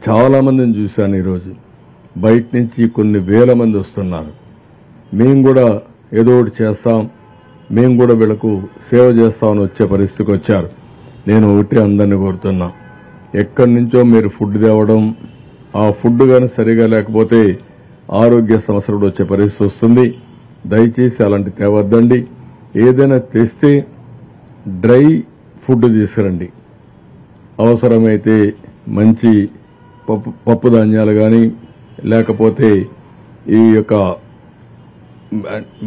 చాలా మందిని చూశాను ఈరోజు. బయట నుంచి కొన్ని వేల మంది వస్తున్నారు. మేము కూడా ఏదో ఒకటి చేస్తాం, మేము కూడా వీళ్లకు సేవ చేస్తామని వచ్చే పరిస్థితికి వచ్చారు. నేను ఒకటి అందరినీ కోరుతున్నా, ఎక్కడి నుంచో మీరు ఫుడ్ తేవడం, ఆ ఫుడ్ కానీ సరిగా లేకపోతే ఆరోగ్య సమస్యలు కూడా వచ్చే పరిస్థితి వస్తుంది. దయచేసి అలాంటి తేవద్దండి. ఏదైనా తెస్తే డ్రై ఫుడ్ తీసుకురండి. అవసరమైతే మంచి పప్పు ధాన్యాలు కానీ, లేకపోతే ఈ యొక్క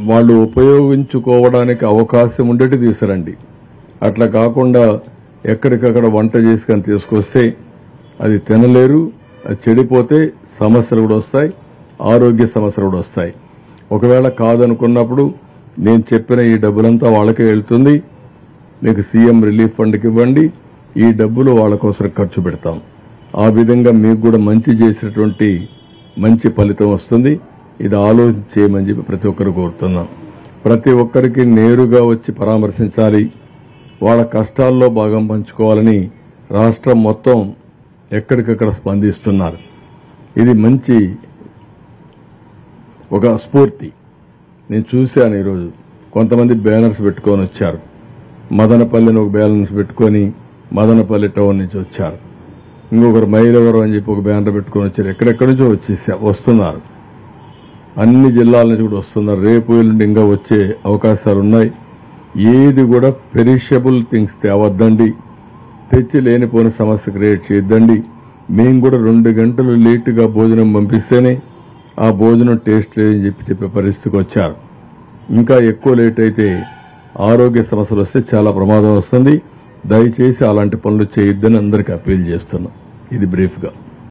వాళ్ళు ఉపయోగించుకోవడానికి అవకాశం ఉండేటి తీసుకురండి. అట్లా కాకుండా ఎక్కడికక్కడ వంట చేసుకొని తీసుకొస్తే అది తినలేరు, అది చెడిపోతే సమస్యలు కూడా వస్తాయి, ఆరోగ్య సమస్యలు కూడా వస్తాయి. ఒకవేళ కాదనుకున్నప్పుడు నేను చెప్పిన ఈ డబ్బులంతా వాళ్ళకే వెళ్తుంది. మీకు సీఎం రిలీఫ్ ఫండ్కి ఇవ్వండి, ఈ డబ్బులు వాళ్ళ కోసం ఖర్చు పెడతాం. ఆ విధంగా మీకు కూడా మంచి చేసినటువంటి మంచి ఫలితం వస్తుంది. ఇది ఆలోచించేయమని చెప్పి ప్రతి ఒక్కరు కోరుతున్నాం. ప్రతి ఒక్కరికి నేరుగా వచ్చి పరామర్శించాలి, వాళ్ళ కష్టాల్లో భాగం పంచుకోవాలని రాష్ట్రం మొత్తం ఎక్కడికక్కడ స్పందిస్తున్నారు. ఇది మంచి ఒక స్ఫూర్తి. నేను చూశాను ఈరోజు కొంతమంది బ్యానర్స్ పెట్టుకొని వచ్చారు. మదనపల్లిని ఒక బ్యానర్స్ పెట్టుకొని మదనపల్లి టౌన్ నుంచి వచ్చారు. ఇంకొకరు మైలవరం అని చెప్పి ఒక బ్యానర్ పెట్టుకొని వచ్చారు. ఎక్కడెక్కడి నుంచో వస్తున్నారు. అన్ని జిల్లాల నుంచి కూడా వస్తున్నారు. రేపు ఎల్లుండి ఇంకా వచ్చే అవకాశాలు ఉన్నాయి. ఏది కూడా పెరిషబుల్ థింగ్స్ తేవద్దండి, తెచ్చి లేనిపోని సమస్య క్రియేట్ చేయొద్దండి. మేము కూడా 2 గంటలు లేటుగా భోజనం పంపిస్తేనే ఆ భోజనం టేస్ట్ లేదని చెప్పే పరిస్థితికి వచ్చారు. ఇంకా ఎక్కువ లేట్ అయితే ఆరోగ్య సమస్యలు వస్తే చాలా ప్రమాదం వస్తుంది. దయచేసి అలాంటి పనులు చేయొద్దని అందరికీ అప్పీల్ చేస్తున్నాం. ఇది బ్రీఫ్గా.